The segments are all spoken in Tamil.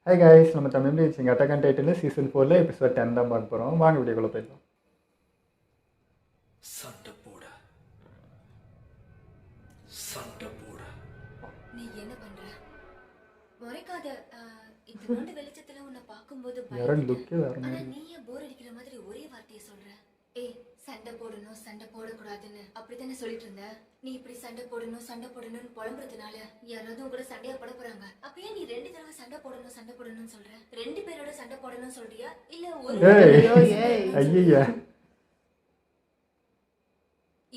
ஹாய் கைஸ், நம்ம Tamil reaching attack and title season 4 episode 10 தான் பார்க்க போகிறோம். வாங்க வீடியோக்குள்ளே போயிடலாம். சண்டை போட சண்டை போட நீ என்ன பண்ற? முறைக்காத. இந்த வெளிச்சத்துல உன்னை பார்க்கும்போது ஆனா நீயே போர் அடிக்கிற மாதிரி ஒரே வார்த்தையை சொல்ற. ஏய், சண்டை போடணும் சண்டை போடக்கூடாதுன்னு அப்படித்தானே சொல்லிட்டு இருந்த. நீ இப்படி சண்டை போடணும்னு புலம்புறதுனால யாராவது கூட சண்டையா பட போறாங்க. அப்பயே நீ 2 தடவை சண்டை போடணும்னு சொல்ற. 2 பேரோட சண்டை போடணும்னு சொல்றியா இல்ல ஒரு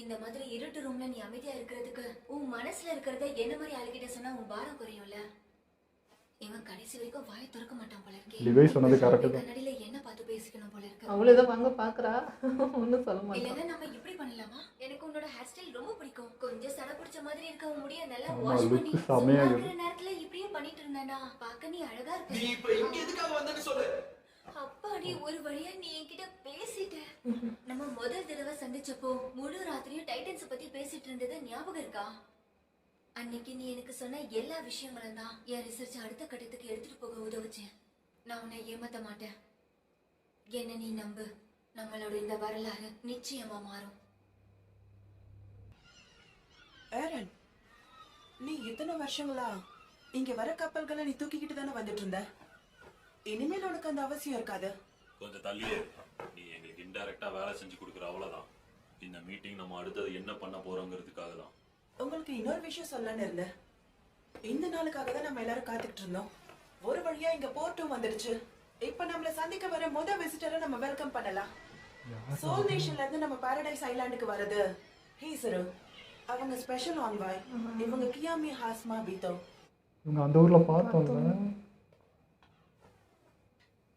இந்த மாதிரி இருட்டு ரூம்ல நீ அமைதியா இருக்கிறதுக்கு உன் மனசுல இருக்கிறத என்ன மாதிரி ஆளுகிட்ட சொன்னா உன் பாரம் குறையும்ல. இவன் கடைசி வரைக்கும் வாயை திறக்க மாட்டான் போல இருக்கே. டிவைஸ் சொன்னது கரெக்ட் தான். கண்ணாடியில என்ன பார்த்து பேசிக்கணும் போல இருக்கு. அவளே தான் வாங்க பாக்குறா. ஒண்ணும் சொல்ல மாட்டா. இல்லன்னா நம்ம இப்படி பண்ணலாமா? எனக்கு உன்னோட ஹேர் ஸ்டைல் ரொம்ப பிடிக்கும். கொஞ்சம் சட பிடிச்ச மாதிரி இருக்க. உன் முடிய நல்லா வாஷ் பண்ணி சும்மாக்குற நேரத்துல இப்படியே பண்ணிட்டு இருந்தானா பார்க்க நீ அழகா இருக்க. நீ இப்ப இங்க எதுக்காக வந்தன்னு சொல்லு. அப்பாடி, ஒரு வழியா நீ என்கிட்ட பேசிட்ட. நம்ம முதல் தடவை சந்திச்சப்போ முழு ராத்திரியும் டைட்டன்ஸ் பத்தி பேசிட்டு இருந்தது ஞாபகம் இருக்கா? அன்னைக்கு நீ எனக்கு சொன்ன எல்லா விஷயங்களும் தான் என் ரிசர்ச் அடுத்த கட்டத்துக்கு எடுத்துட்டு போக உதவுச்சேன். நான் உன்னை ஏமாத்த மாட்டேன். என்ன நீ நம்பு. நம்மளோட இந்த வரலாறு நிச்சயமா மாறும். ஏரன், நீ இத்தனை வருஷங்களா இங்க வர கப்பல்களை நீ தூக்கிக்கிட்டு தானே வந்துட்டு இருந்த. இனிமேல் உனக்கு அந்த அவசியம் இருக்காது. கொஞ்சம் தள்ளியே நீ எங்களுக்கு இன்டைரக்டா வேலை செஞ்சு கொடுக்குற, அவ்வளவுதான். இந்த மீட்டிங் நம்ம அடுத்தது என்ன பண்ண போறோங்கிறதுக்காக தான். உங்களுக்கு இன்னொரு விஷயம் சொல்லன்னு இருந்தேன். இந்த நாளுக்காக தான் நம்ம எல்லாரும் காத்துக்கிட்டு இருந்தோம். ஒரு வழியா இங்க போர்ட்டும் வந்துடுச்சு. இப்ப நம்மள சந்திக்க வர முதல் விசிட்டரை நம்ம வெல்கம் பண்ணலாம். சோல் நேஷன்ல இருந்து நம்ம பாரடைஸ் ஐலாண்டுக்கு வரது ஹீசரு. அவங்க ஸ்பெஷல் ஆன்வாய். இவங்க கியாமி ஹாஸ்மா பீத்தோ. இவங்க அந்த ஊர்ல பார்த்தோம்ல.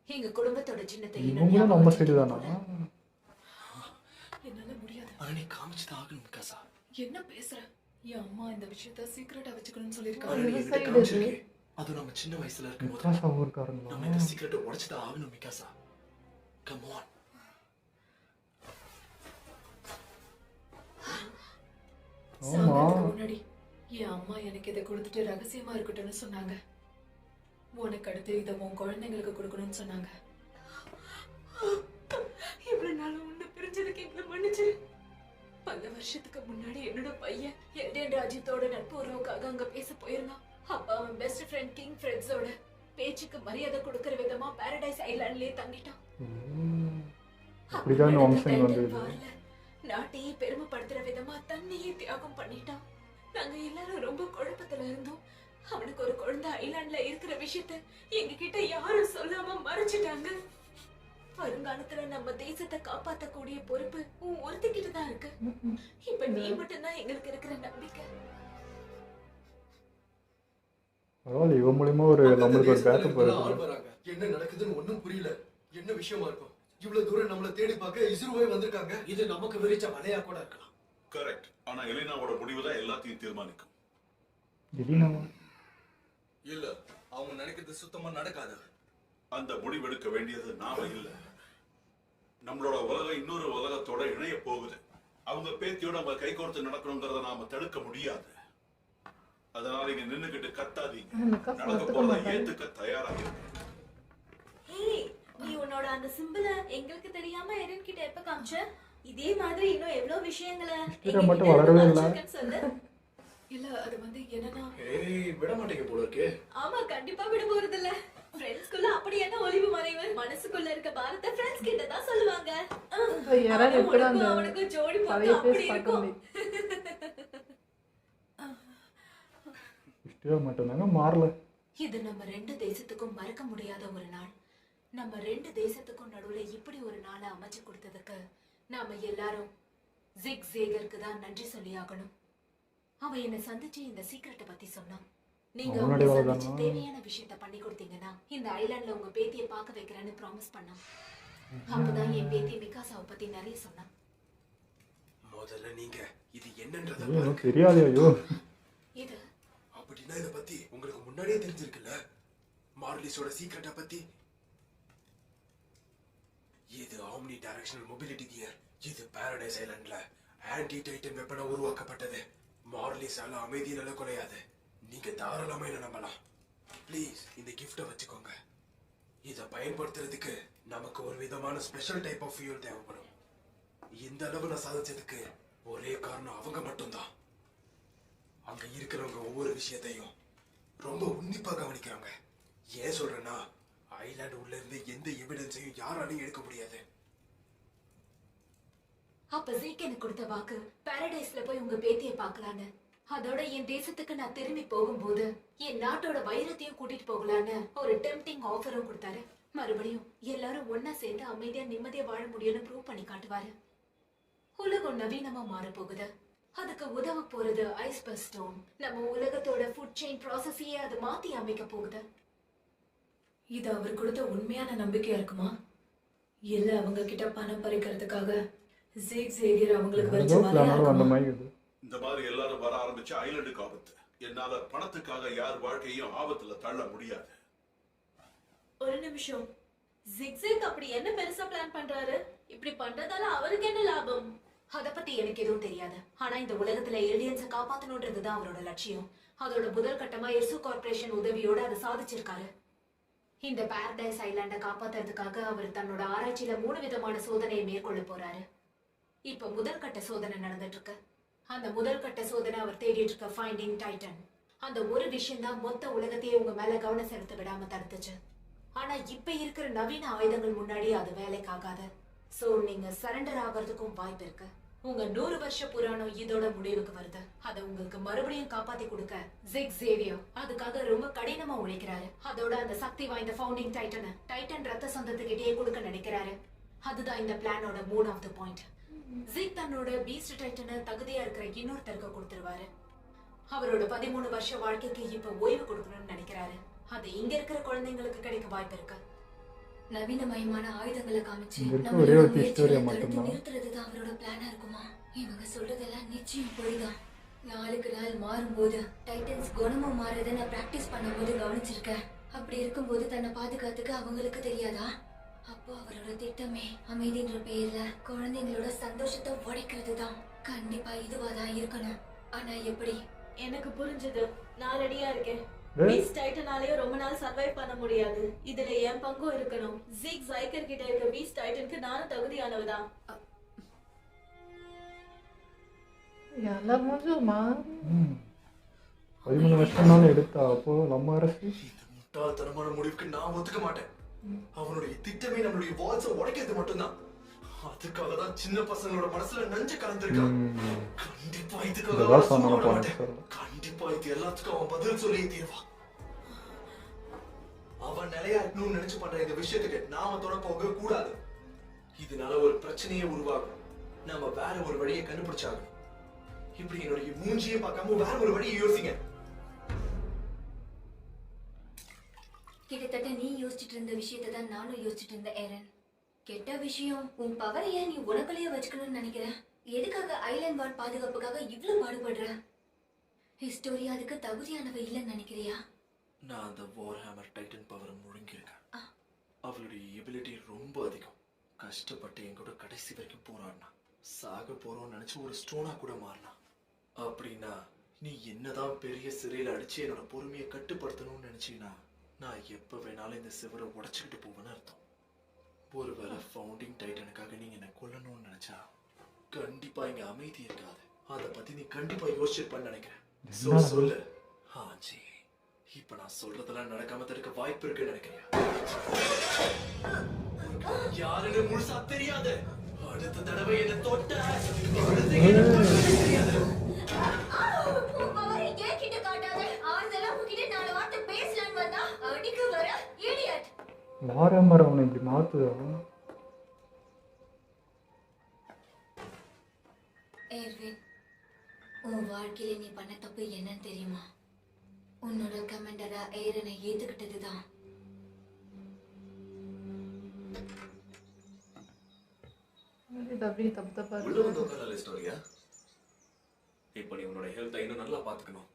எங்க குடும்பத்தோட சின்னத்தை இவங்களும் நம்ம சைடு தானா? என்னால முடியாது. அரணி காமிச்சுதான் ஆகணும் மிகாசா. என்ன பேசுற? என் அம்மா இந்த விஷயத்த சீக்ரெட்டா வச்சுக்கணும்னு அரணி சொல்லிருக்காங்க. என்கிட்ட காமிச்சிருக்கே. அது நம்ம சின்ன வயசுல இருக்கும்போது மிகாசா ஊர்க்காரங்களா? நம்ம இந்த சீக்ரெட்டை உடைச்சுதான் ஆகணும் மிகாசா. Come on. சாகிறதுக்கு முன்னாடி என் அம்மா எனக்கு இதை கொடுத்துட்டு ரகசியமா இருக்கட்டும்னு சொன்னாங்க. உனக்கு அடுத்து இதை உன் குழந்தைங்களுக்கு கொடுக்கணும்னு சொன்னாங்க. இவ்வளவு நாள் உன்னை பிரிஞ்சதுக்கு எங்களை மன்னிச்சு. 10 வருஷத்துக்கு முன்னாடி என்னோட பையன் எல்டன் ராஜ்யத்தோட நட்பு உறவுக்காக அங்க பேச போயிருந்தான். அப்ப அவன் பெஸ்ட் ஃப்ரெண்ட் கிங் ஃப்ரெட்ஸோட பேச்சுக்கு மரியாதை கொடுக்கற விதமா பாரடைஸ் ஐலாண்ட்லயே தங்கிட்டான். அப்படிதான் வம்சம் வந்தது. நாட்டையே பெருமைப்படுத்துற விதமா தன்னையே தியாகம் பண்ணிட்டான். நாங்க எல்லாரும் ரொம்ப குழப்பத்துல இருந்தோம். அவனுக்கு ஒரு குழந்தை ஐலாண்ட்ல இருக்கிற விஷயத்த எங்க கிட்ட யாரும் சொல்லாம மறைச்சிட்டாங்க. வருங்காலத்துல நம்ம தேசத்தை காப்பாற்றக்கூடிய பொறுப்பு உன் ஒருத்திக்கிட்டு தான் இருக்கு. இப்ப நீ மட்டும்தான் எங்களுக்கு இருக்கிற நம்பிக்கை. பரவாயில்ல, இவன் மூலியமா ஒரு நம்மளுக்கு ஒரு பேக்கப் வருது. என்ன நடக்குதுன்னு ஒண்ணும் புரியல. என்ன விஷயமா இருக்கும்? இவ்வளவு தூரம் நம்மள தேடி பார்க்க இஸ்ரோவே வந்திருக்காங்க. இது நமக்கு விரிச்ச வலையா கூட இருக்கலாம். கரெக்ட். ஆனா எலினாவோட முடிவு தான் எல்லாத்தையும் தீர்மானிக்கும். எலினாவா? இல்ல, அவங்க நினைக்கிறது சுத்தமா நடக்காது. அந்த முடிவெடுக்க வேண்டியது நாம இல்ல. நம்மளோட உலகம் இன்னொரு உலகத்தோட இணைய போகுது. அவங்க பேத்தியோட நம்ம கை கோர்த்து நடக்கணுங்கிறத நாம தடுக்க முடியாது. அதனால இங்க நின்னுகிட்டு கத்தாதீங்க. நடக்க போறத ஏத்துக்க தயாராக இருக்கு. ஏய், நீ உன்னோட அந்த சிம்பிள எங்களுக்கு தெரியாம எரன் கிட்ட எப்ப காமிச்ச? இதே மாதிரி இன்னும் எவ்வளவு விஷயங்களை மட்டும் வளரவே இல்ல. சொல்லு. இல்ல, அது என்னன்னா விட மாட்டேங்க போல இருக்கே. ஆமா, கண்டிப்பா விட போறது இல்ல. ஃப்ரெண்ட்ஸ்குள்ள அப்படி என்ன ஒளிவு மறைவு? மனசுக்குள்ள இருக்க பாரத்தை ஃப்ரெண்ட்ஸ் கிட்ட தான் சொல்லுவாங்க. அவனுக்கு ஜோடி போட்டு அப்படி இருக்கும். மட்டும்தாங்க மாறல. இது நம்ம 2 தேசத்துக்கும் மறக்க முடியாத ஒரு நாள். நம்ம 2 தேசத்துக்கும் நடுவுல இப்படி ஒரு நாளை அமைச்சு கொடுத்ததுக்கு நாம எல்லாரும் ஜிக் ஜேகருக்கு தான் நன்றி சொல்லி ஆகணும். அவன் என்ன சந்திச்சு இந்த சீக்ரெட்டை பத்தி சொன்னான். நீங்க சந்திச்சு தேவையான விஷயத்த பண்ணி கொடுத்தீங்கன்னா இந்த ஐலாண்ட்ல உங்க பேத்தியை பார்க்க வைக்கிறேன்னு ப்ராமிஸ் பண்ணான். அப்பதான் என் பேத்தி மிகாசாவை பத்தி நிறைய சொன்னான். முதல்ல நீங்க இது என்னன்றத தெரியாது. ஐயோ, இது அப்படின்னா இத பத்தி உங்களுக்கு முன்னாடியே தெரிஞ்சிருக்குல்ல. மார்லிஸோட சீக்ரெட்டை பத்தி. இது ஆம்னி டைரக்ஷனல் மொபிலிட்டி கியர். இது பாரடைஸ் ஐலாண்ட்ல ஆன்டி டைட்டன் வெப்பனை உருவாக்கப்பட்டது. மார்லிஸால அமைதி நிலை குலையாது. நீங்க தாராளமா என்ன நம்பலாம். ப்ளீஸ் இந்த கிஃப்ட்டை வச்சுக்கோங்க. இதை பயன்படுத்துறதுக்கு நமக்கு ஒரு விதமான ஸ்பெஷல் டைப் ஆஃப் ஃபியூல் தேவைப்படும். இந்த அளவுல சாதிச்சதுக்கு ஒரே காரணம் அவங்க மட்டும்தான். அங்க இருக்கிறவங்க ஒவ்வொரு விஷயத்தையும் ரொம்ப உன்னிப்பா கவனிக்கிறாங்க. ஏன் சொல்றேன்னா, ஐலாண்ட் உள்ள இருந்து எந்த எவிடன்ஸையும் யாராலையும் எடுக்க முடியாது. அப்ப ஜீக் எனக்கு கொடுத்த வாக்கு பாரடைஸ்ல போய் உங்க பேத்தியை பார்க்கலான்னு. அதோட என் தேசத்துக்கு நான் திரும்பி போகும்போது என் நாட்டோட வைரத்தையும் கூட்டிட்டு போகலான்னு ஒரு டெம்ப்டிங் ஆஃபரும் கொடுத்தாரு. மறுபடியும் எல்லாரும் ஒன்னா சேர்ந்து அமைதியா நிம்மதியா வாழ முடியும்னு ப்ரூவ் பண்ணி காட்டுவாரு. உலகம் நவீனமா மாற போகுது. அதுக்கு உதவ போறது ஐஸ்பர் ஸ்டோன். நம்ம உலகத்தோட ஃபுட் செயின் ப்ராசஸையே அது மாத்தி அமைக்க போகுது. இது அவர் கொடுத்த உண்மையான நம்பிக்கையா இருக்குமா? இல்ல அவங்க கிட்ட பணம் பறிக்கிறதுக்காக ஜீக் ஜேவியர் அவங்களுக்கு வச்ச வலையா அந்த இருக்குமா? மாதிரி இது. இந்த மாதிரி எல்லாரும் வர ஆரம்பிச்சு ஐலண்டுக்கு ஆபத்து. என்னால பணத்துக்காக யார் வாழ்க்கையும் ஆபத்துல தள்ள முடியாது. ஒரு நிமிஷம், ஜிக்ஸிக் அப்படி என்ன பெருசா பிளான் பண்றாரு? இப்படி பண்றதால அவருக்கு என்ன லாபம்? அத பத்தி எனக்கு எதுவும் தெரியாது. ஆனா இந்த உலகத்துல ஏலியன்ஸை காப்பாத்தணும்ன்றதுதான் அவரோட லட்சியம். அதோட முதல் கட்டமா எர்சு கார்ப்பரேஷன் உதவியோட அதை சாதிச்சிருக்காரு. இந்த பாரடைஸ் ஐலாண்ட காப்பாத்துறதுக்காக அவர் தன்னோட ஆராய்ச்சியில 3 விதமான சோதனையை மேற்கொள்ள போறாரு. இப்ப முதல் கட்ட சோதனை நடந்துட்டு இருக்கு. அந்த முதல் கட்ட சோதனை அவர் தேடிட்டு இருக்க ஃபைண்டிங் டைட்டன். அந்த ஒரு விஷயம் தான் மொத்த உலகத்தையே உங்க மேல கவனம் செலுத்த விடாம தடுத்துச்சு. ஆனா இப்ப இருக்கிற நவீன ஆயுதங்கள் முன்னாடி அது வேலைக்காகாது. சோ நீங்க சரண்டர் ஆகிறதுக்கும் வாய்ப்பு இருக்கு. உங்க 100 வருஷ புராணம் இதோட முடிவுக்கு வருது. அதை உங்களுக்கு மறுபடியும் காப்பாத்தி கொடுக்க ஜிக் ஜேவியர் அதுக்காக ரொம்ப கடினமா உழைக்கிறாரு. அதோட அந்த சக்தி வாய்ந்த ஃபவுண்டிங் டைட்டன் ரத்த சொந்தத்துக்கிட்டே கொடுக்க நினைக்கிறாரு. அதுதான் இந்த பிளானோட 3வது பாயிண்ட். ஜிக் தன்னோட பீஸ்ட் டைட்டனை தகுதியா இருக்கிற இன்னொருத்தருக்கு கொடுத்துருவாரு. அவரோட 13 வருஷ வாழ்க்கைக்கு இப்ப ஓய்வு கொடுக்கணும்னு நினைக்கிறாரு. அது இங்க இருக்கிற குழந்தைங்களுக்கு கிடைக்க வாய்ப்பு இருக்கு. நவீனமயமான ஆயுதங்களை காமிச்சு இங்க இருக்க நம்மளோட ஒரே ஒரு முயற்சிகளை ஹிஸ்டோரியா தடுத்து மட்டும்தான். நிறுத்துறதுதான் அவரோட பிளானா இருக்குமா? இவங்க சொல்றதெல்லாம் நிச்சயம் பொய்தான். நாளுக்கு நாள் மாறும்போது டைட்டன்ஸ் குணமும் மாறுறதை நான் பிராக்டிஸ் பண்ணும்போது கவனிச்சிருக்கேன். அப்படி இருக்கும்போது தன்னை பாதுகாத்துக்க அவங்களுக்கு தெரியாதா? அப்போ அவரோட திட்டமே அமைதின்ற பேர்ல குழந்தைங்களோட சந்தோஷத்தை உடைக்கிறது தான். கண்டிப்பா இதுவாதான் இருக்கணும். ஆனா எப்படி? எனக்கு புரிஞ்சது. நான் ரெடியா இருக்கேன். ஏய். பீஸ்ட் டைட்டனாலேயே ரொம்ப நாள் சர்வைவ் பண்ண முடியாது. இதுல என் பங்கும் இருக்கணும். ஜிக் ஜைக்கர் கிட்ட இருக்க பீஸ்ட் டைட்டனுக்கு நானும் தகுதியானவதான். எல்லாம் முடிஞ்சுமா? 13 வருஷம்னாலும் எடுத்தா அப்போ நம்ம அரசு இந்த முட்டாள்தனமான முடிவுக்கு நான் ஒத்துக்க மாட்டேன். அவனுடைய திட்டமே நம்மளுடைய வால்ஸை உடைக்கிறது மட்டும்தான். அதுக்காக தான் சின்ன பசங்களோட மனசுல நஞ்சு கலந்துருக்கான். கண்டிப்பா இதுக்காக இதெல்லாம் அவன் சும்மா சொன்னா விட மாட்டேன். சொல்லலாம். கண்டிப்பா இது எல்லாத்துக்கும் அவன் பதில் சொல்லியே தீர்வான். அவன் நிலையா இருக்கணும்னு நினைச்சு பண்ற இந்த விஷயத்துக்கு நாம தொட போக கூடாது. இதனால ஒரு பிரச்சனையே உருவாகும். நாம வேற ஒரு வழியை கண்டுபிடிச்சாகணும். இப்படி என்னுடைய மூஞ்சியை பார்க்காம வேற ஒரு வழியை யோசிங்க. கிட்டத்தட்ட நீ யோசிச்சுட்டு இருந்த விஷயத்தை தான் நானும் யோசிச்சுட்டு இருந்தேன் ஏரன். கெட்ட விஷயம், உன் பவரைய நீ உனக்குள்ளேயே வச்சுக்கணும்னு நினைக்கிறேன். எதுக்காக ஐலாண்ட் வார்ட் பாதுகாப்புக்காக இவ்வளவு பாடுபடுற? ஹிஸ்டோரியா அதுக்கு தகுதியானவ இல்லைன்னு நினைக்கிறியா? நான் அந்த வார்ஹேமர் டைட்டன் பவரை முழுங்கியிருக்கேன். அவளுடைய எபிலிட்டி ரொம்ப அதிகம். கஷ்டப்பட்டு என் கூட கடைசி வரைக்கும் போராடினா. சாக போறோம்னு நினைச்சு ஒரு ஸ்டோனா கூட மாறினா. அப்படின்னா நீ என்னதான் பெரிய சிறையில அடிச்சு என்னோட பொறுமையை கட்டுப்படுத்தணும்னு நினைச்சீனா நான் எப்ப வேணாலும் இந்த சிவரை உடைச்சுக்கிட்டு போவேன்னு அர்த்தம். ஒருவேளை ஃபவுண்டிங் டைட்டனுக்காக நீங்க என்ன கொல்லணும்னு நினைச்சா கண்டிப்பா இங்க அமைதி இருக்காது. அதை பத்தி நீ கண்டிப்பா யோசிச்சிருப்பன்னு நினைக்கிறேன். சொல்லு ஆச்சி, இப்ப நான் சொல்றதெல்லாம் நடக்காம தடுக்க வாய்ப்பு இருக்குன்னு நினைக்கிறேன். யாருன்னு முழுசா தெரியாது. அடுத்த தடவை என்ன தொட்ட தெரியாது. உன் பவரை ஏன் கிட்ட காட்டாத? ஆறுதலா உன்கிட்ட 4 வார்த்தை பேசலான்னு வந்தா அடிக்க வர இடியட். வாரமரம் அவனை இப்படி மாத்துதா? ஏர்வின், உன் வாழ்க்கையில நீ பண்ண தப்பு என்னன்னு தெரியுமா? உன்னோட கமெண்டரா ஏரனை ஏத்துக்கிட்டதுதான். இது அப்படியே தப்பு தப்பா உள்ள இருக்கு. வந்து உட்காரல ஸ்டோரியா. இப்ப நீ உன்னோட ஹெல்த்தை இன்னும் நல்லா பாத்துக்கணும்.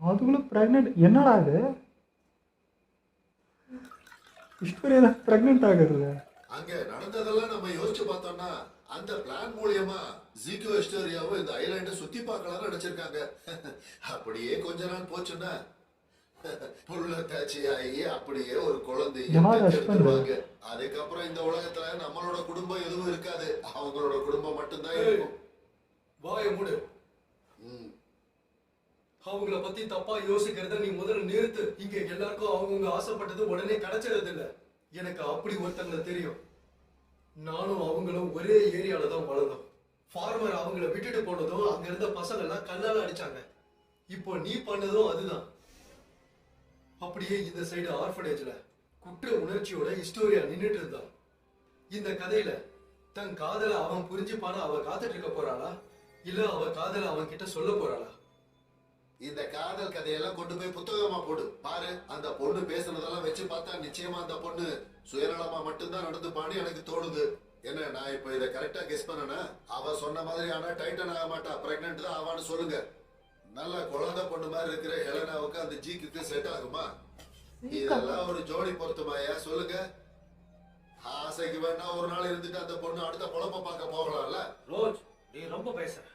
அதுக்குள்ள பிரெக்னென்ட் என்னடா இது? ஹிஸ்டோரியில பிரெக்னென்ட் ஆகுறது அங்க நடந்ததெல்லாம் நம்ம யோசிச்சு பார்த்தோம்னா அந்த பிளான் மூலியமா ஜீகோ ஹிஸ்டோரியாவும் இந்த ஐலாண்டை சுத்தி பார்க்கலாம்னு நினைச்சிருக்காங்க. அப்படியே கொஞ்ச நாள் போச்சுன்னா புள்ள தாச்சி ஆகி அப்படியே ஒரு குழந்தைய எடுத்துருவாங்க. அதுக்கப்புறம் இந்த உலகத்துல நம்மளோட குடும்பம் எதுவும் இருக்காது, அவங்களோட குடும்பம் மட்டும்தான் இருக்கும். வாய மூடு. அவங்கள பத்தி தப்பா யோசிக்கிறத நீ முதல்ல நிறுத்து. இங்க எல்லாருக்கும் அவங்கவுங்க ஆசைப்பட்டது உடனே கிடைச்சிடுறது இல்ல. எனக்கு அப்படி ஒருத்தங்களை தெரியும். நானும் அவங்களும் ஒரே ஏரியால தான் வளர்ந்தோம். ஃபார்மர் அவங்கள விட்டுட்டு போனதும் அங்க இருந்த பசங்க எல்லாம் கல்லால அடிச்சாங்க. இப்போ நீ பண்ணதும் அதுதான். அப்படியே இந்த சைடு ஆர்ஃபனேஜ்ல குற்ற உணர்ச்சியோட ஹிஸ்டோரியா நின்னுட்டு இருந்தா. இந்த கதையில தன் காதல அவன் புரிஞ்சுப்பான அவ காத்துட்டு இருக்க போறாளா, இல்ல அவ காதல அவன் கிட்ட சொல்ல போறாளா? இந்த காதல் கதையெல்லாம் கொண்டு போய் புத்தகமா போடு. பாரு, அந்த பொண்ணு பேசுனதெல்லாம் வச்சு பார்த்தா நிச்சயமா அந்த பொண்ணு சுயநலமா மட்டும்தான் நடந்துப்பான்னு எனக்கு தோணுது. என்ன, நான் இப்ப இதை கரெக்டா கெஸ் பண்ணனா? அவ சொன்ன மாதிரி ஆனா டைட்டன் ஆக மாட்டா, பிரெக்னன்ட் தான் ஆவான்னு சொல்லுங்க. நல்ல குழந்தை பொண்ணு மாதிரி இருக்கிற ஹெலனாவுக்கு அந்த ஜீக்கு செட் ஆகுமா? இதெல்லாம் ஒரு ஜோடி பொருத்தமாயா சொல்லுங்க? ஆசைக்கு வேணா ஒரு நாள் இருந்துட்டு அந்த பொண்ணு அடுத்த பொழப்ப பார்க்க போகலாம்ல. ரோஜ், நீ ரொம்ப பேசுற.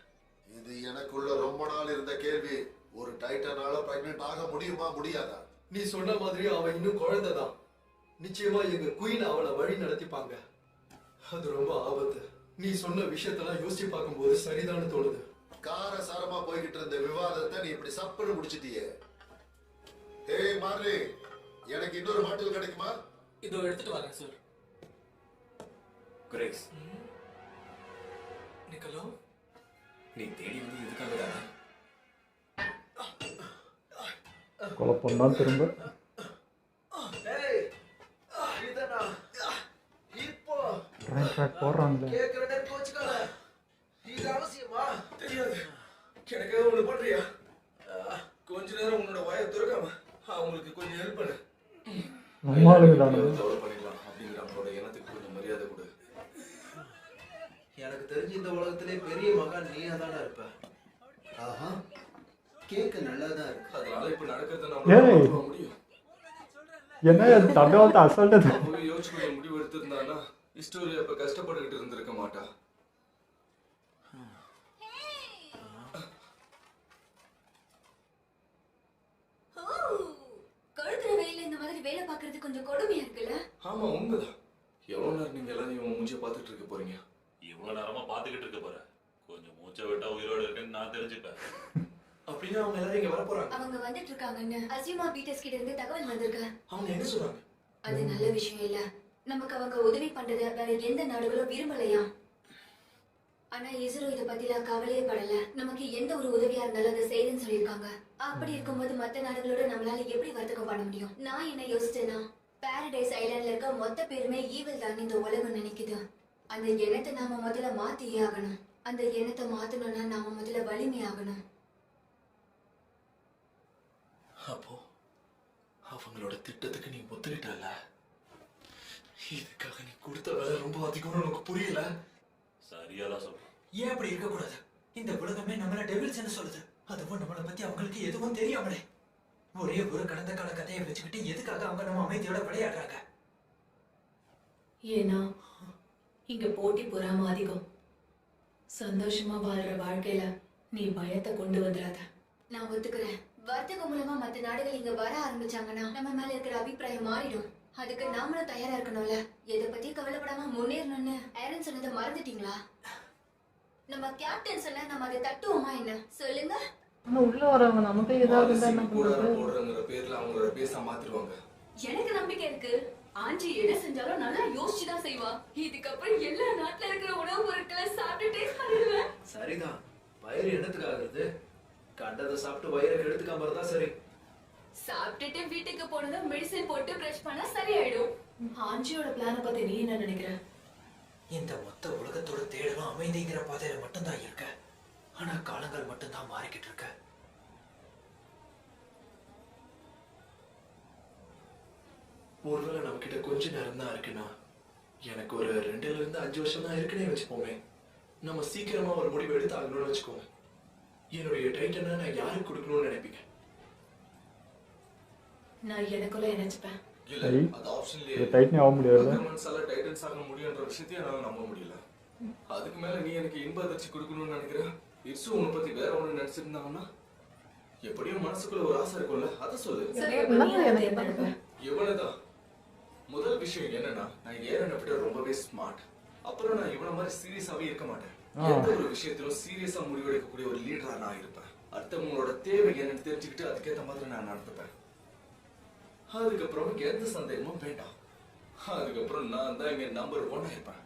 இது எனக்குள்ள ரொம்ப நாள் இருந்த கேள்வி. ஒரு டைட்டனால பிரெக்னன்ட் ஆக முடியுமா, முடியாதா? நீ சொன்ன மாதிரி அவ இன்னும் குழந்தைதான். நிச்சயமா எங்க குயின் அவளை வழி நடத்திப்பாங்க. அது ரொம்ப ஆபத்து. நீ சொன்ன விஷயத்தெல்லாம் யோசிச்சு பார்க்கும்போது சரிதான்னு தோணுது. காரசாரமா போய்கிட்டு இருந்த விவாதத்தை நீ இப்படி சப்புன்னு முடிச்சிட்டியே. ஏய் மார்லி, எனக்கு இன்னொரு பாட்டில் கிடைக்குமா? இதோ எடுத்துட்டு வரேன் சார். கிரேஸ், நிக்கலோ, நீ தேடி வந்து எதுக்காக? குழப்பம் தான் திரும்ப. ட்ரெயின் ட்ராக் போடுறாங்களே. தெரியாது. எனக்கு ஒண்ணு பண்றியா? கொஞ்ச நேரம் உன்னோட வாயை துறக்காம அவங்களுக்கு கொஞ்சம் ஹெல்ப் பண்ணு. நம்மளுக்கு தானே தவறு பண்ணிடலாம் அப்படிங்கிற அவங்களோட எண்ணத்துக்கு கொஞ்சம் மரியாதை கொடு. எனக்கு தெரிஞ்ச இந்த உலகத்திலே பெரிய மகான் நீயா தானே இருப்ப. ஆஹா, கேக்க நல்லாதான் இருக்கு. அதனால இப்ப நடக்கிறத நம்மளால முடியும். என்ன தண்டவாளத்தை அசால்ட்டா அப்பவே யோசிச்சு கொஞ்சம் முடிவு எடுத்திருந்தானா ஹிஸ்டோரி அப்ப கஷ்டப்பட்டுக்கிட்டு இருந்திருக்க மாட்டா. கொழுக்கிற வெயில இந்த மாதிரி வேலை பாக்குறது கொஞ்சம் கொடுமையா இருக்குல்ல? ஆமா, உண்மைதான். எவ்வளவு நேரம் நீங்க எல்லாரும் இவன் மூஞ்சிய பாத்துட்டு இருக்க போறீங்க? இவ்வளவு நேரமா பாத்துக்கிட்டு இருக்க போற. கொஞ்சம் மூச்சை விட்டா உயிரோட இருக்குன்னு நான் தெரிஞ்சுப்பேன். அப்படின்னா அவங்க எல்லாரும் இங்க வர போறாங்க. அவங்க வந்துட்டு இருக்காங்கன்னு அசிமா பீட்டர்ஸ் கிட்ட இருந்து தகவல் வந்திருக்கு. அவங்க என்ன சொல்றாங்க? அது நல்ல விஷயம் இல்ல. நமக்கு அவங்க உதவி பண்றத வேற எந்த நாடுகளும் விரும்பலையா? ஆனா இஸ்ரோ இத பத்திலாம் கவலையே படல. நமக்கு எந்த ஒரு உதவியா இருந்தாலும் அதை செய்யுன்னு சொல்லியிருக்காங்க. அப்படி இருக்கும்போது மத்த நாடுகளோட நம்மளால எப்படி வர்த்தகம் பண்ண முடியும்? நான் என்ன யோசிச்சேன்னா, பாரடைஸ் ஐலாண்ட்ல இருக்க மொத்த பேருமே ஈவில் தான் இந்த உலகம் நினைக்குது. அந்த எண்ணத்தை நாம முதல்ல மாத்தியே ஆகணும். அந்த எண்ணத்தை மாத்தணும்னா நாம முதல்ல வலிமையாகணும். அப்போ அவங்களோட திட்டத்துக்கு நீ ஒத்துக்கிட்டல. இதுக்காக நீ கொடுத்த வேலை ரொம்ப அதிகம்னு உனக்கு புரியல. சரியாதான் சொல்றேன். ஏன் அப்படி இருக்க கூடாது? இந்த உலகமே நம்மள டெவில்ஸ் என்ன சொல்லுது. அதுவும் நம்மளை பத்தி அவங்களுக்கு எதுவும் தெரியாமலே ஒரே ஒரு கடந்த கால கதையை வச்சுக்கிட்டு எதுக்காக அவங்க நம்ம அமைதியோட விளையாடுறாங்க? ஏன்னா இங்க போட்டி பொறாம அதிகம். சந்தோஷமா வாழ்ற வாழ்க்கையில நீ பயத்தை கொண்டு வந்துடாத. நான் ஒத்துக்கிறேன். வர்த்தகம் மூலமா மத்த நாடுகள் இங்க வர ஆரம்பிச்சாங்கன்னா நம்ம மேல இருக்கிற அபிப்பிராயம் மாறிடும். அதுக்கு நாமளும் தயாரா இருக்கணும்ல. எதை பத்தி கவலைப்படாம முன்னேறணும்னு ஏரன் சொன்னதை மறந்துட்டீங்களா? நம்ம கேப்டன் சொன்ன நம்ம அதை தட்டுவோமா என்ன சொல்லுங்க? ஆனா உள்ள வரவங்க நமக்கு ஏதாவது இருந்தா என்ன பண்றது? போடுறங்கிற பேர்ல அவங்களோட பேச மாத்திடுவாங்க. எனக்கு நம்பிக்கை இருக்கு. ஆஞ்சி எதை செஞ்சாலும் நல்லா யோசிச்சுதான் செய்வா. இதுக்கப்புறம் எல்லா நாட்டுல இருக்கிற உணவு பொருட்களை சாப்பிட்டு டேஸ்ட் பண்ணிடுவேன். சரிதான். வயிறு என்னத்துக்கு ஆகுறது? கண்டதை சாப்பிட்டு வயிறை கெடுத்துக்காம இருந்தா சரி. சாப்பிட்டுட்டு வீட்டுக்கு போனதும் மெடிசன் போட்டு பிரஷ் பண்ணா சரியாயிடும். ஆஞ்சியோட பிளான பத்தி நீ என்ன நினைக்கிற? இந்த மொத்த உலகத்தோட தேடலும் அமைதிங்கிற பாதையில மட்டும்தான் இருக்க. ஆனா காலங்கள் மட்டும்தான் மாறிக்கிட்டு இருக்க. ஒருவேளை நம்ம கிட்ட கொஞ்ச நேரம் தான் இருக்குன்னா, எனக்கு ஒரு 2 இருந்து 5 வருஷம் தான் இருக்குன்னே வச்சுப்போமே. நம்ம சீக்கிரமா ஒரு முடிவு எடுத்து ஆகணும்னு வச்சுக்கோங்க. என்னுடைய டைட்டனை நான் யாருக்கு கொடுக்கணும்னு நினைப்பீங்க? நான் எனக்குள்ள நினைச்சுப்பேன். இல்ல, அது ஆப்ஷன்லயே டைட்னே ஆக முடியாது. மன்சால டைட்டன்ஸ் ஆக முடியும்ன்ற விஷயத்தை என்னால நம்ப முடியல. அதுக்கு மேல நீ எனக்கு இன்ப அதிர்ச்சி கொடுக்கணும்னு நினைக்கிற. இட்ஸு உன்னை பத்தி வேற ஒண்ணு நினைச்சிருந்தாங்கன்னா எப்படியும் மனசுக்குள்ள ஒரு ஆசை இருக்கும்ல, அதை சொல்லு. இவனதான் முதல் விஷயம் என்னன்னா, நான் ஏரனை விட ரொம்பவே ஸ்மார்ட். அப்புறம் நான் இவனை மாதிரி சீரியஸாவே இருக்க மாட்டேன். எந்த ஒரு விஷயத்திலும் சீரியஸா முடிவெடுக்கக்கூடிய ஒரு லீடரா நான் இருப்பேன். அடுத்தவங்களோட தேவை என்னன்னு தெரிஞ்சுக்கிட்டு அதுக்கேற்ற மாதிரி நான் நடந்துப்பேன். அதுக்கப்புறம் எந்த சந்தேகமும் வேண்டாம். அதுக்கப்புறம் நான் தான் இங்க நம்பர் 1 இருப்பேன்.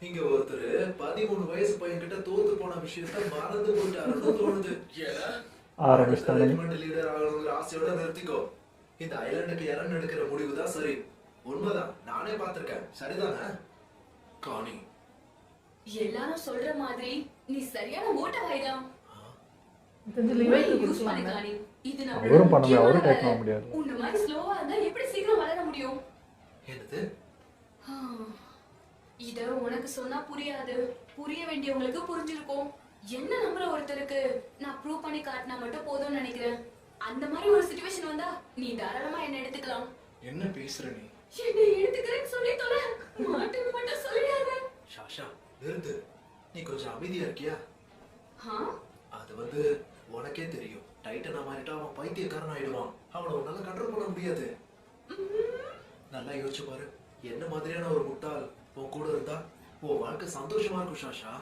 இங்க ஒருத்தர் 13 வயசு பையன்கிட்ட தோத்து போன விஷயத்த மறந்து போட்டாருன்னு தோணுது. ஏன்னா ஆரம்பிச்சிட்டாங்க. லீடர் ஆகணுங்கிற ஆசையோட நிறுத்திக்கோ. இந்த ஐலாண்டுக்கு இறந்து எடுக்கிற முடிவு தான் சரி. உண்மைதான், நானே பார்த்திருக்கேன். சரிதானே காணி? எல்லாரும் சொல்ற மாதிரி நீ சரியான ஓட்டவாய்தான். கொஞ்சம் அவரும் பண்ண முடியாது, அவரும் டேக் பண்ண முடியாது. உன்ன மாதிரி ஸ்லோவா இருந்தா எப்படி சீக்கிரம் வளர முடியும்? என்னது? இத உனக்கு சொன்னா புரியாது, புரிய வேண்டியவங்களுக்கு புரிஞ்சிருக்கும். என்ன நம்புற ஒருத்தருக்கு நான் ப்ரூவ் பண்ணி காட்டினா மட்டும் போதும்னு நினைக்கிறேன். அந்த மாதிரி ஒரு சிச்சுவேஷன் வந்தா நீ தாராளமா என்ன எடுத்துக்கலாம். என்ன பேசுற நீ? என்ன எடுத்துக்கிறேன்னு சொல்லி தொலை, மாட்டேன்னு மட்டும் சொல்லிடாத. ஷாஷா நிறுத்து. நீ கொஞ்சம் அமைதியா இருக்கியா? அது உனக்கே தெரியும். டைட்டனா மாறிட்டா அவன் பைத்தியக்காரன் ஆயிடுவான். அவனை உன்னால கண்ட்ரோல் பண்ண முடியாது. நல்லா யோசிச்சு பாரு. என்ன மாதிரியான ஒரு முட்டாள் உன் கூட இருந்தா உன் வாழ்க்கை சந்தோஷமா இருக்கும் ஷாஷா.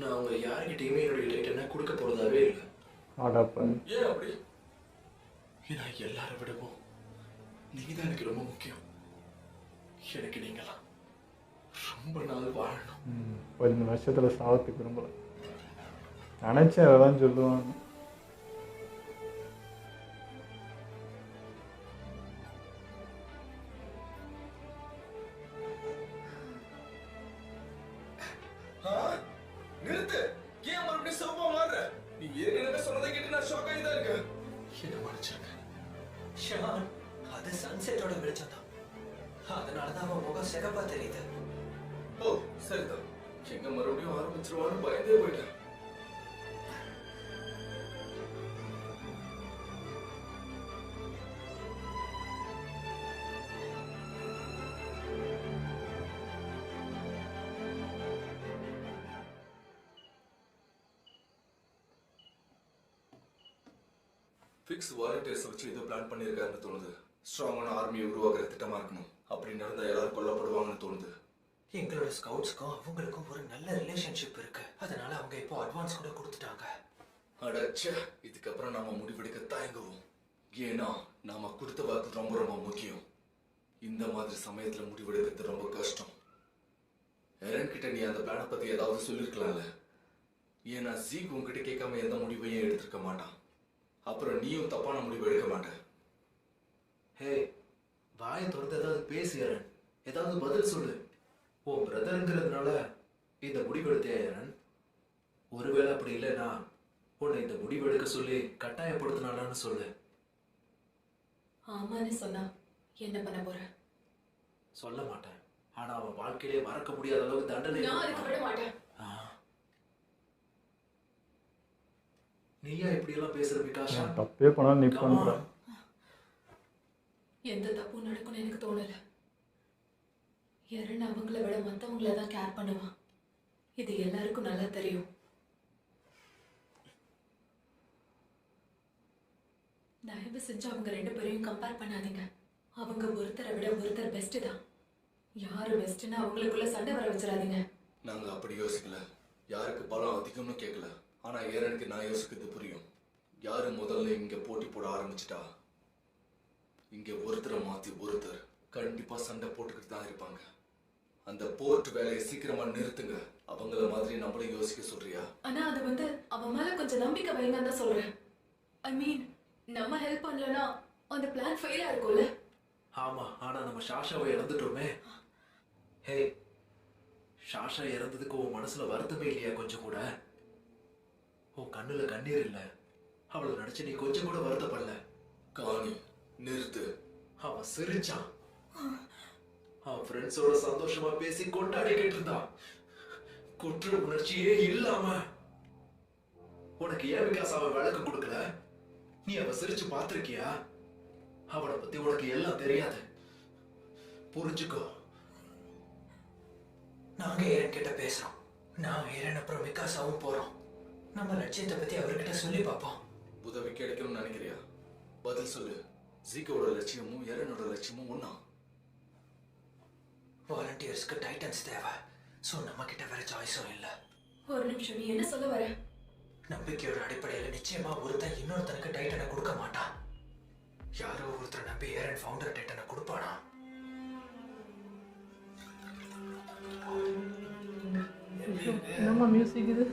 நான் உங்க யாருக்கிட்டையுமே என்னுடைய டைட்டனை கொடுக்க போறதாவே இல்லை. ஏன் அப்படி? ஏன்னா எல்லாரை விடவும் நீதான் எனக்கு ரொம்ப முக்கியம். எனக்கு நீங்களா ரொம்ப நாள் வாழணும். 10 வருஷத்துல சாவத்துக்கு விரும்பல. நினைச்சேன் அதெல்லாம் சொல்லுவாங்க. நிறுத்து. ஏன் மறுபடியும் சோபா மாறுற? நீ ஏற்கனவே சொன்னதை கேட்டு நான் ஷாக் ஆகிதான் இருக்கேன். என்ன மன்னிச்சிருக்க ஷான். அது சன்செட்டோட வெளிச்சம் தான். அதனாலதான் அவன் முகம் சிகப்பா தெரியுது. ஓ சரிதான். எங்க மறுபடியும் ஆரம்பிச்சிருவான்னு பயந்தே போயிட்டேன். ஃபிக்ஸ் வாலண்டியர்ஸ் வச்சு ஏதோ பிளான் பண்ணியிருக்காருன்னு தோணுது. ஸ்ட்ராங்கான ஆர்மியை உருவாக்குற திட்டமா இருக்கணும். அப்படி நடந்தா எல்லாரும் கொல்லப்படுவாங்கன்னு தோணுது. எங்களோட ஸ்கவுட்ஸ்க்கும் அவங்களுக்கும் ஒரு நல்ல ரிலேஷன்ஷிப் இருக்கு. அதனால அவங்க இப்போ அட்வான்ஸ் கூட கொடுத்துட்டாங்க. அடச்சே, இதுக்கப்புறம் நாம முடிவெடுக்க தயங்குவோம். ஏன்னா நாம கொடுத்த வாக்கு ரொம்ப ரொம்ப முக்கியம். இந்த மாதிரி சமயத்துல முடிவெடுக்கிறது ரொம்ப கஷ்டம். எரன் கிட்ட நீ அந்த பிளானை பத்தி ஏதாவது சொல்லிருக்கலாம்ல. ஏன்னா ஜீக் உங்ககிட்ட கேட்காம எந்த முடிவையும் எடுத்திருக்க மாட்டான். அப்புறம் நீயும் தப்பான முடிவு எடுக்க மாட்டேன். ஹே, வாயை திறந்து ஏதாவது பேசு எரன். ஏதாவது பதில் சொல்லு. உன் பிரதருங்கிறதுனால இந்த முடிவெடுத்தே எரன். ஒருவேளை அப்படி இல்லைன்னா உன்னை இந்த முடிவெடுக்க சொல்லி கட்டாயப்படுத்தினான்னு சொல்லு. ஆமான்னு சொன்னா என்ன பண்ண போற? சொல்ல மாட்டேன். ஆனா அவன் வாழ்க்கையிலே மறக்க முடியாத அளவுக்கு தண்டனை. நான் அதுக்கு விட மாட்டேன். நீயா இப்படி எல்லாம் பேசுற விகாஷா? தப்பே பண்ணாலும் நீ பண்ற. எந்த தப்பும் நடக்கும்னு எனக்கு தோணல. எரன் அவங்கள விட மத்தவங்கள தான் கேர் பண்ணுவான். இது எல்லாருக்கும் நல்லா தெரியும். தயவு செஞ்சு அவங்க 2 பேரையும் கம்பேர் பண்ணாதீங்க. அவங்க ஒருத்தரை விட ஒருத்தர் பெஸ்ட் தான். யாரு பெஸ்ட்னு அவங்களுக்குள்ள சண்டை வர வச்சிடாதீங்க. நாங்க அப்படி யோசிக்கல. யாருக்கு பலம் அதிகம்னு கேட்கல. ஆனா ஏரனுக்கு நான் யோசிக்கிறது புரியும். யாரு முதல்ல இங்க போட்டி போட ஆரம்பிச்சிட்டா இங்க ஒருத்தரை மாத்தி ஒருத்தர் கண்டிப்பா சண்டை போட்டுக்கிட்டு தான் இருப்பாங்க. அந்த போர்ட் வேலையை சீக்கிரமா நிறுத்துங்க. அவங்கள மாதிரி நம்மளும் யோசிக்க சொல்றியா? ஆனா அது அவன் மேல கொஞ்சம் நம்பிக்கை வைங்கன்னு தான் சொல்றேன். ஐ மீன், நம்ம ஹெல்ப் பண்ணலனா அந்த பிளான் ஃபெயிலா இருக்கும்ல. ஆமா, ஆனா நம்ம ஷாஷாவை இழந்துட்டோமே. ஹே, ஷாஷா இறந்ததுக்கு உன் மனசுல வருத்தமே இல்லையா கொஞ்சம் கூட? உன் கண்ணுல கண்ணீர் இல்ல. அவளை நினைச்சு நீ கொஞ்சம் கூட வருத்தப்படல. காணி, நிறுத்து. அவன் சிரிச்சான். அவன் ஃப்ரெண்ட்ஸோட சந்தோஷமா பேசி கொண்டாடிக்கிட்டு இருந்தான். குற்ற உணர்ச்சியே இல்லாம. உனக்கு ஏன் விகாஸ் அவன் விளக்கம் கொடுக்கல? நீ அவ சிரிச்சு பார்த்திருக்கியா? அவளை பத்தி உனக்கு எல்லாம் தெரியாது. புரிஞ்சுக்கோ. நாங்க ஏரன் கிட்ட பேசுறோம். நான் ஏரன் அப்புறம் மிகாசாவும் போறோம். நம்ம லட்சியத்தை பத்தி அவர்கிட்ட சொல்லி பார்ப்போம். உதவி கிடைக்கணும்னு நினைக்கிறியா? பதில் சொல்லு. ஜீக்கோட லட்சியமும் எரனோட லட்சியமும் ஒண்ணா? வாலண்டியர்ஸ்க்கு டைட்டன்ஸ் தேவை. ஸோ நம்ம கிட்ட வேற சாய்ஸும் இல்லை. ஒரு நிமிஷம், நீ என்ன சொல்ல வர? நம்பிக்கையோட அடிப்படையில் நிச்சயமா ஒருத்தன் இன்னொருத்தனுக்கு டைட்டனை கொடுக்க மாட்டான். யாரோ ஒருத்தர் நம்பி ஏரன் ஃபவுண்டர் டைட்டனை கொடுப்பானா? என்னம்மா மியூசிக் இது?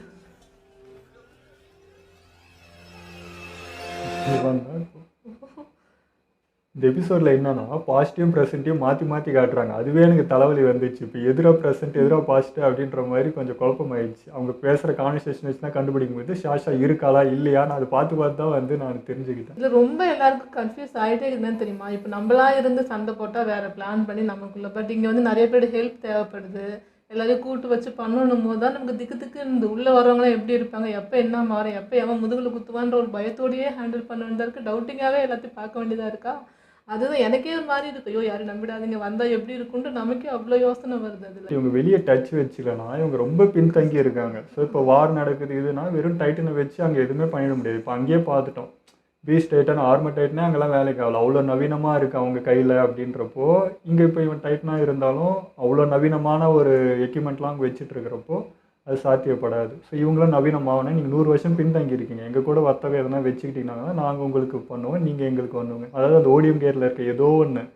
இந்த எபிசோடில் என்னன்னா பாசிட்டிவ் ப்ரெசென்ட்டையும் மாற்றி மாற்றி காட்டுறாங்க. அதுவே எனக்கு தலைவலி வந்துச்சு. இப்போ எதிராக ப்ரெசென்ட் எதிராக பாசிட்டிவ் அப்படின்ற மாதிரி கொஞ்சம் குழப்பமாயிடுச்சு. அவங்க பேசுகிற கான்வர்சேஷன் வச்சு தான் கண்டுபிடிக்கும் போது ஷாஷா இருக்காளா இல்லையான்னு அதை பார்த்து பார்த்து தான் வந்து நான் தெரிஞ்சுக்கிட்டேன். இதில் ரொம்ப எல்லாருக்கும் கன்ஃபியூஸ் ஆகிட்டே இருக்குதுன்னு தெரியுமா? இப்போ நம்மளா இருந்து சண்டை போட்டால் வேறு பிளான் பண்ணி நமக்குள்ள, பட் இங்கே வந்து நிறைய பேர் ஹெல்ப் தேவைப்படுது. எல்லாரையும் கூட்டு வச்சு பண்ணணும் போது தான் நமக்கு திக்கு இந்த உள்ளே வரவங்களாம் எப்படி இருப்பாங்க, எப்போ என்ன மாறும், எப்போ எவன் முதுகில் குத்துவான்ற ஒரு பயத்தோடையே ஹேண்டில் பண்ண வேண்டியதாக இருக்குது. டவுட்டிங்காகவே எல்லாத்தையும் பார்க்க வேண்டியதாக இருக்கா. அதுதான் எனக்கே ஒரு மாதிரி இருக்கு. ஐயோ யாரும் நம்பிடாதீங்க, வந்தால் எப்படி இருக்குன்ட்டு நமக்கே அவ்வளோ யோசனை வருது. அதில் இவங்க வெளியே டச் வச்சுக்கலனா இவங்க ரொம்ப பின்தங்கி இருக்காங்க. ஸோ இப்போ வார் நடக்குது இதுனா வெறும் டைட்டனை வச்சு அங்கே எதுவுமே பண்ணிட முடியாது. இப்போ அங்கேயே பார்த்துட்டோம், பீஸ் டைட்டன் ஆர்மர் டைட்டனே அங்கெல்லாம் வேலைக்கு ஆகல, அவ்வளோ நவீனமாக இருக்குது அவங்க கையில் அப்படின்றப்போ. இங்கே இப்போ இவன் டைட்டனாக இருந்தாலும் அவ்வளோ நவீனமான ஒரு எக்யூப்மெண்ட்லாம் அங்கே வச்சுட்டு இருக்கிறப்போ அது சாத்தியப்படாது. ஸோ இவங்களும் நவீனமாகனா நீங்கள் 100 வருஷம் பின்தங்கி இருக்கீங்க, எங்கள் கூட வர்த்தகம் எதனா வச்சுக்கிட்டீங்கன்னா நாங்கள் உங்களுக்கு பண்ணுவோம், நீங்கள் எங்களுக்கு பண்ணுவோங்க. அதாவது அந்த ஓடிஎம் கேரில் இருக்க ஏதோ ஒன்று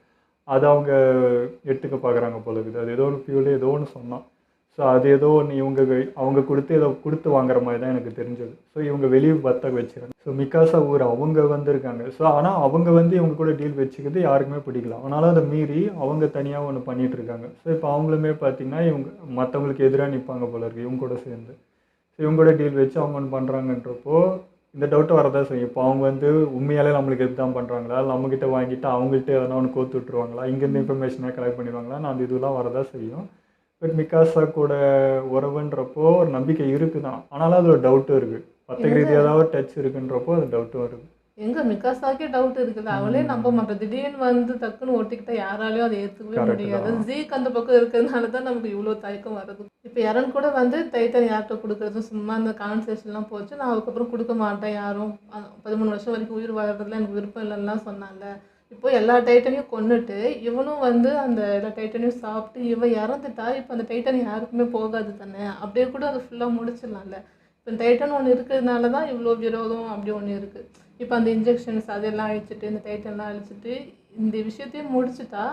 அது அவங்க எடுத்துக்க பார்க்குறாங்க போல இருக்குது. அது ஏதோ ஒன்று பியூலே ஏதோ ஒன்று சொன்னான். ஸோ அது ஏதோ ஒன்று அவங்க கொடுத்து ஏதோ கொடுத்து வாங்குற மாதிரி தான் எனக்கு தெரிஞ்சது. ஸோ இவங்க வெளியே வர்த்தகம் வச்சுருக்காங்க. ஸோ மிகாசா ஊர் அவங்க வந்திருக்காங்க. ஸோ ஆனால் அவங்க வந்து இவங்க கூட டீல் வச்சுக்கிறது யாருக்குமே பிடிக்கல. ஆனாலும் அதை மீறி அவங்க தனியாக ஒன்று பண்ணிகிட்டு இருக்காங்க. ஸோ இப்போ அவங்களுமே பார்த்திங்கன்னா இவங்க மற்றவங்களுக்கு எதிராக நிற்பாங்க போல இருக்குது இவங்க கூட சேர்ந்து. ஸோ இவங்க கூட டீல் வச்சு அவங்க ஒன்று பண்ணுறாங்கன்றப்போ இந்த டவுட்டை வரதான் செய்யும். இப்போ அவங்க வந்து உண்மையாலே நம்மளுக்கு எது தான் பண்ணுறாங்களா, இல்லை நம்மக்கிட்ட வாங்கிட்டு அவங்கள்ட்ட எதனா ஒன்று கோத்து விட்டுருவாங்களா, இங்கேருந்து இன்ஃபர்மேஷனாக கலெக்ட் பண்ணிடுவாங்களா, நான் அந்த இதெல்லாம் வரதான் செய்யும். பட் மிகாசா கூட உறவுன்றப்போ ஒரு நம்பிக்கை இருக்குது தான். ஆனாலும் அது ஒரு டவுட்டும் இருக்குது. வர்த்தக ரீதியாக ஏதாவது டச் இருக்குன்றப்போ அது டவுட்டும் வருது. எங்கே மிகாசாக்கே டவுட் இருக்குது. அவளே நம்ப மாட்டேன். திடீர்னு வந்து டக்குன்னு ஒட்டிக்கிட்டா யாராலையும் அதை ஏற்றுக்கவே முடியாது. ஜீக் அந்த பக்கம் இருக்கிறதுனால தான் நமக்கு இவ்வளோ தயக்கம் வருது. இப்போ யாரன் கூட வந்து டைட்டன் யார்கிட்ட கொடுக்குறது சும்மா அந்த கான்வர்சேஷன்லாம் போச்சு. நான் அதுக்கப்புறம் கொடுக்க மாட்டேன், யாரும் 13 வருஷம் வரைக்கும் உயிர் வாழ்றதுல எனக்கு விருப்பம் இல்லைன்னா சொன்னால. இப்போ எல்லா டைட்டனையும் கொண்டுட்டு இவனும் வந்து அந்த எல்லா டைட்டனையும் சாப்பிட்டு இவன் இறந்துட்டா இப்போ அந்த டைட்டன் யாருக்குமே போகாது தானே. அப்படியே கூட அதை ஃபுல்லாக முடிச்சிடலாம்ல. இப்போ டைட்டன் ஒன்று இருக்கிறதுனால தான் இவ்வளோ விரோதம் அப்படி ஒன்று இருக்குது. இப்போ அந்த இன்ஜெக்ஷன்ஸ் அதெல்லாம் அழிச்சிட்டு இந்த டைட்டன்லாம் அழிச்சிட்டு இந்த விஷயத்தையும் முடிச்சுட்டா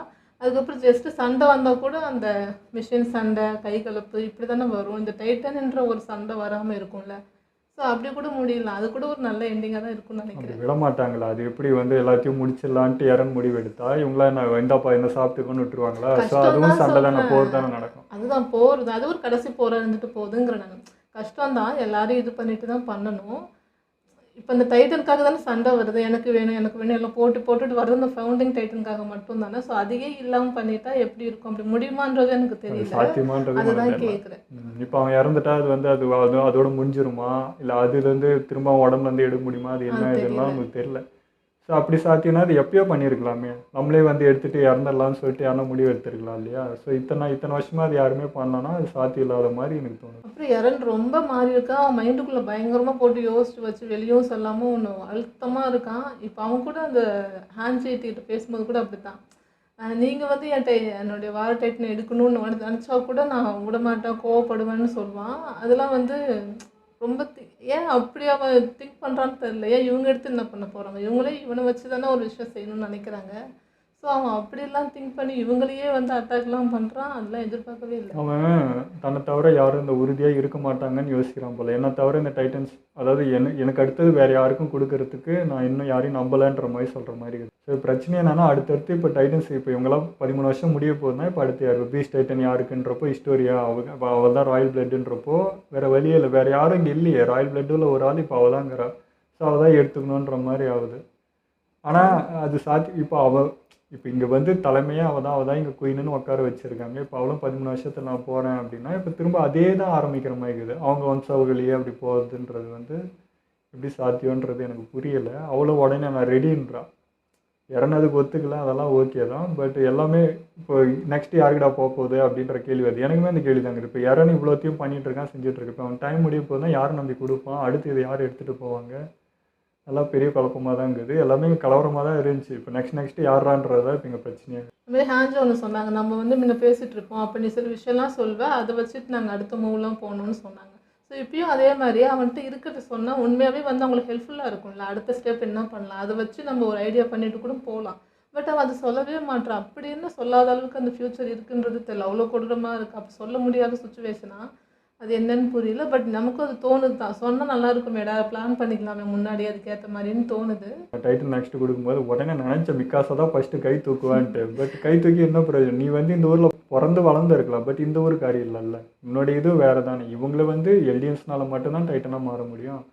அதுக்கப்புறம் ஜஸ்ட்டு சண்டை வந்தால் கூட அந்த மிஷின் சண்டை கை கலப்பு இப்படி தானே வரும். இந்த டைட்டன்ன்ற ஒரு சண்டை வராமல் இருக்கும்ல. ஸோ அப்படி கூட முடியலாம். அது கூட ஒரு நல்ல எண்டிங்காக தான் இருக்கும்னு நினைக்கிறேன். விட மாட்டாங்களா? அது எப்படி வந்து எல்லாத்தையும் முடிச்சிடலான்ட்டு யாரும் முடிவு எடுத்தா இவங்களாம் என்ன இந்தாப்பா என்ன சாப்பிட்டுக்கொண்டு விட்டுருவாங்களா? ஸோ அதுவும் சண்டை தானே, போர் தானே நடக்கும். அதுதான் போகிறது. அது ஒரு கடைசி போராக இருந்துட்டு போகுதுங்கிற நான் கஷ்டம்தான். எல்லாரும் இது பண்ணிட்டு தான் பண்ணணும். இப்போ இந்த டைட்டனுக்காக தானே சண்டை வருது, எனக்கு வேணும் எல்லாம் போட்டுட்டு வர்றது அந்த ஃபவுண்டிங் டைட்டனுக்காக மட்டும் தானே. ஸோ அதையே இல்லாமல் பண்ணிட்டா எப்படி இருக்கும், அப்படி முடியுமான்றது எனக்கு தெரியல. சாத்தியமான்றது அதுதான் கேட்குறேன். இப்போ அவன் இறந்துட்டா அது வந்து அதோட முடிஞ்சிருமா, இல்லை அதுலேருந்து திரும்ப உடம்புல இருந்து எடுக்க முடியுமா, அது என்ன இதெல்லாம் நமக்கு தெரியல. ஸோ அப்படி சாத்தியம்னா அது எப்பயோ பண்ணியிருக்கலாமே. நம்மளே வந்து எடுத்துகிட்டு இறந்துடலாம்னு சொல்லிட்டு யாரும் முடிவு எடுத்துருக்கலாம் இல்லையா? ஸோ இத்தனை வருஷமாக அது யாருமே பண்ணோன்னா அது சாத்தியம் இல்லாத மாதிரி எனக்கு தோணுது. அப்புறம் இறந்து ரொம்ப மாறி இருக்கா. மைண்டுக்குள்ளே பயங்கரமாக போட்டு யோசிச்சு வச்சு வெளியும் சொல்லாமல் ஒன்று அழுத்தமாக இருக்கான். இப்போ அவன் கூட அந்த ஹேண்ட் செய்கிட்ட பேசும்போது கூட அப்படி தான், நீங்கள் வந்து என்னுடைய வார டைட்டன் எடுக்கணும்னு நினச்சா கூட நான் விட மாட்டேன், கோவப்படுவேன்னு சொல்லுவான். அதெல்லாம் வந்து ரொம்ப ஏன் அப்படி அவன் திங்க் பண்ணுறான்னு தெரியல. ஏன் இவங்க எடுத்து என்ன பண்ண போகிறாங்க? இவங்களே இவனை வச்சு தானே ஒரு விஷயம் செய்யணும்னு நினைக்கிறாங்க. ஸோ அவன் அப்படிலாம் திங்க் பண்ணி இவங்களையே வந்து அட்டாக்லாம் பண்ணுறான். அதெல்லாம் எதிர்பார்க்கவே இல்லை. அவன் தன்னை தவிர யாரும் இந்த உறுதியாக இருக்க மாட்டாங்கன்னு யோசிக்கிறான் போல. என்னை தவிர இந்த டைட்டன்ஸ் அதாவது எனக்கு அடுத்தது வேறு யாருக்கும் கொடுக்கறதுக்கு நான் இன்னும் யாரையும் நம்பலைன்ற மாதிரி சொல்கிற மாதிரி இருக்குது. ஸோ பிரச்சனை என்னன்னா அடுத்தடுத்து இப்போ டைட்டன்ஸ் இப்போ இவங்களாம் 13 வருஷம் முடிய போகுதுன்னா இப்போ அடுத்து யார் பீஸ் டைட்டன் யாருக்குன்றப்போ ஹிஸ்டோரியா அவள் தான் ராயல் பிளட்டுன்றப்போ வேறு வழியே இல்லை, வேறு யாரும் இங்கே இல்லையே. ராயல் பிளட்டில் ஒரு ஆள் இப்போ அவள் தாங்கிறா. ஸோ அவள் தான் எடுத்துக்கணுன்ற மாதிரி ஆகுது. ஆனால் அது இப்போ இங்கே வந்து தலைமையாக அவள் தான் இங்கே குயின்னு உட்கார வச்சுருக்காங்க. இப்போ அவளும் 13 வருஷத்தில் நான் போகிறேன் அப்படின்னா இப்போ திரும்ப அதே தான் ஆரம்பிக்கிற மாதிரி இருக்குது. அவங்க வம்சாவளியே அப்படி போகிறதுன்றது வந்து எப்படி சாத்தியன்றது எனக்கு புரியலை. அவ்வளோ உடனே நான் ரெடின்றா. இறனதுக்கு ஒத்துக்கல, அதெல்லாம் ஓகே தான். பட் எல்லாமே இப்போ நெக்ஸ்ட் யாருக்கிட்ட போக போகுது அப்படின்ற கேள்வி வருது. எனக்குமே அந்த கேள்வி தாங்க. இப்போ இறன் இவ்வளோத்தையும் பண்ணிட்டு இருக்கான், செஞ்சுட்டு இருக்கு. இப்போ அவன் டைம் முடிய போதுனா யார் நம்பி கொடுப்பான், அடுத்து இதை யார் எடுத்துகிட்டு போவாங்க, எல்லாம் பெரிய குழப்பமாக தான் இருக்குது. எல்லாமே கலவரமாக தான் இருந்துச்சு. இப்போ நெக்ஸ்ட் யாரான்றது தான் இப்போ இங்கே பிரச்சனையாக இருக்குது. அதுமாதிரி ஹேண்ட்ஸ் ஒன்று சொன்னாங்க, நம்ம வந்து முன்ன பேசிகிட்டு இருப்போம், அப்போ நீ சில விஷயம்லாம் சொல்வேன், அதை வச்சுட்டு நாங்கள் அடுத்த மூவ்லாம் போகணும்னு சொன்னாங்க. ஸோ இப்பயும் அதே மாதிரி அவன்கிட்ட இருக்கிறது சொன்னால் உண்மையாகவே வந்து அவங்களுக்கு ஹெல்ப்ஃபுல்லாக இருக்கும்ல. அடுத்த ஸ்டெப் என்ன பண்ணலாம், அதை வச்சு நம்ம ஒரு ஐடியா பண்ணிட்டு கூட போகலாம். பட் அவன் அதை சொல்லவே மாட்டான். அப்படி என்ன சொல்லாத அளவுக்கு அந்த ஃப்யூச்சர் இருக்குன்றது தெரியல. அவ்வளோ கொடூரமாக இருக்குது. அப்போ சொல்ல முடியாத சுச்சுவேஷனா அது என்னன்னு புரியல. பட் நமக்கும் அது தோணுது தான், சொன்னால் நல்லா இருக்குமேடா, பிளான் பண்ணிக்கலாமே முன்னாடி அதுக்கேற்ற மாதிரின்னு தோணுது. டைட்டில் நெக்ஸ்ட் கொடுக்கும்போது உடனே நினச்சேன் மிக்காஸை தான் ஃபஸ்ட்டு கை தூக்குவான்ட்டு. பட் கை தூக்கி என்ன பிரயோஜனம், நீ வந்து இந்த ஊரில் பிறந்து வளர்ந்து இருக்கலாம், பட் இந்த ஊருக்கு இல்லைல்ல. உன்னோட இது வேறு தானே. இவங்கள வந்து எல்டிஎன்ஸ்னால மட்டும்தான் டைட்டனாக மாற முடியும்.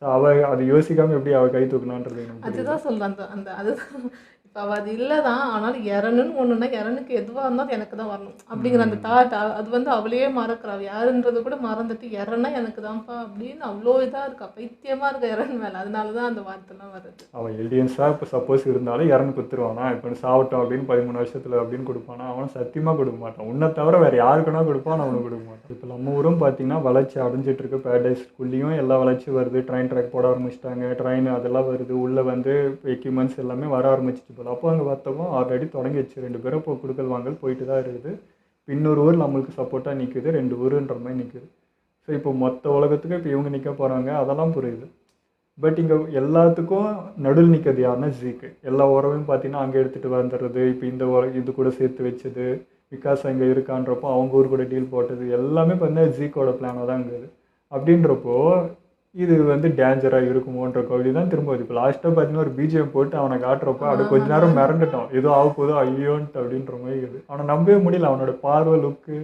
ஸோ அவள் அதை யோசிக்காமல் எப்படி அவள் கை தூக்கணான்றது எனக்கு புரியல. அதுதான் சொல்கிறேன். அந்த அந்த அதுதான் இப்போ அவள் அது இல்லை தான். ஆனாலும் இறனுன்னு ஒன்றுனா இறனுக்கு எதுவாக இருந்தாலும் எனக்கு தான் வரணும் அப்படிங்கிற அந்த தாட், அது வந்து அவளையே மறக்கிறா. அவள் யாருன்றது கூட மறந்துட்டு இறனா எனக்கு தான்ப்பா அப்படின்னு அவ்வளோ இதாக இருக்கா, பைத்தியமாக இருக்கா இறன் மேலே. அதனால தான் அந்த வார்த்தைலாம் வருது. அவன் எல்டிஎன்ஸாக இப்போ சப்போஸ் இருந்தாலும் இறந்து குத்துருவானா, இப்போ சாப்பிட்டோம் அப்படின்னு 13 வருஷத்தில் அப்படின்னு கொடுப்பானா, அவனை சத்தியமாக கொடுக்க மாட்டான். உன்னை தவிர வேறு யாருக்குன்னா கொடுப்பான், அவனுக்கு கொடுக்க மாட்டான். இப்போ நம்ம ஊரும் பார்த்தீங்கன்னா வளர்ச்சி அடைஞ்சிட்டு இருக்கு. பேரடைஸ்குள்ளேயும் எல்லா வளர்ச்சி வருது. ட்ரெயின் ட்ராக் போட ஆரம்பிச்சிட்டாங்க, ட்ரெயின் அதெல்லாம் வருது. உள்ளே வந்து எக்யூப்மெண்ட்ஸ் எல்லாமே வர ஆரம்பிச்சிட்டு போல. அப்போ அங்கே வர்த்தகம் ஆல்ரெடி தொடங்கி வச்சு 2 பேரும் இப்போ கொடுக்கல் வாங்கல் போயிட்டு தான் இருக்குது. இப்போ இன்னொரு ஊர் நம்மளுக்கு சப்போர்ட்டாக நிற்குது, 2 ஊருன்ற மாதிரி நிற்குது. ஸோ இப்போ மொத்த உலகத்துக்கு இப்போ இவங்க நிற்க போகிறாங்க, அதெல்லாம் புரியுது. பட் இங்கே எல்லாத்துக்கும் நடுவில் நிற்கிறது யாருன்னா ஜீக்கு. எல்லா உறவையும் பார்த்தீங்கன்னா அங்கே எடுத்துகிட்டு வந்துடுறது. இப்போ இந்த இது கூட சேர்த்து வச்சது, விகாஸ் அங்கே இருக்கான்றப்போ அவங்க ஊர் கூட டீல் போட்டது எல்லாமே பார்த்தீங்கன்னா ஜீக்கோட பிளானாக தான் இருக்குது. அப்படின்றப்போ இது வந்து டேஞ்சராக இருக்குமோன்ற கவலை தான் திரும்ப வருது. இப்போ லாஸ்ட்டாக பார்த்தீங்கன்னா ஒரு பிஜிஎம் போட்டு அவனை காட்டுறப்போ அது கொஞ்ச நேரம் மிரண்டுட்டான், ஏதோ ஆக போதோ ஐயோன்ட்டு அப்படின்ற மாதிரி இருக்குது. அவனை நம்பவே முடியல, அவனோட பார்வை லுக்கு.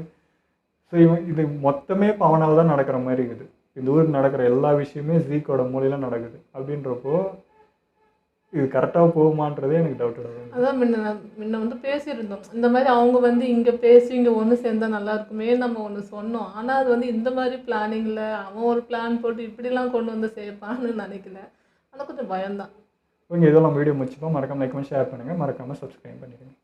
ஸோ இது மொத்தமே இப்போ அவனால் தான் நடக்கிற மாதிரி இருக்குது. இந்த ஊருக்கு நடக்கிற எல்லா விஷயமே ஜீக்கோட மூலையில் நடக்குது. அப்படின்றப்போ இது கரெக்டாக போகுமான்றதே எனக்கு டவுட்டடாக தான். அதான் முன்ன வந்து பேசியிருந்தோம், இந்த மாதிரி அவங்க வந்து இங்கே பேசி இங்கே ஒன்று சேர்ந்தால் நல்லா இருக்குமே நம்ம ஒன்று சொன்னோம். ஆனால் அது வந்து இந்த மாதிரி பிளானிங்கில் அவன் ஒரு பிளான் போட்டு இப்படிலாம் கொண்டு வந்து சேர்ப்பான்னு நினைக்கல. ஆனால் கொஞ்சம் பயம்தான். ஓகே, இதெல்லாம் நம்ம வீடியோ முடிச்சுப்போம். மறக்காமல் லைக் பண்ணி ஷேர் பண்ணுங்கள், மறக்காமல் சப்ஸ்கிரைப் பண்ணிடுங்க.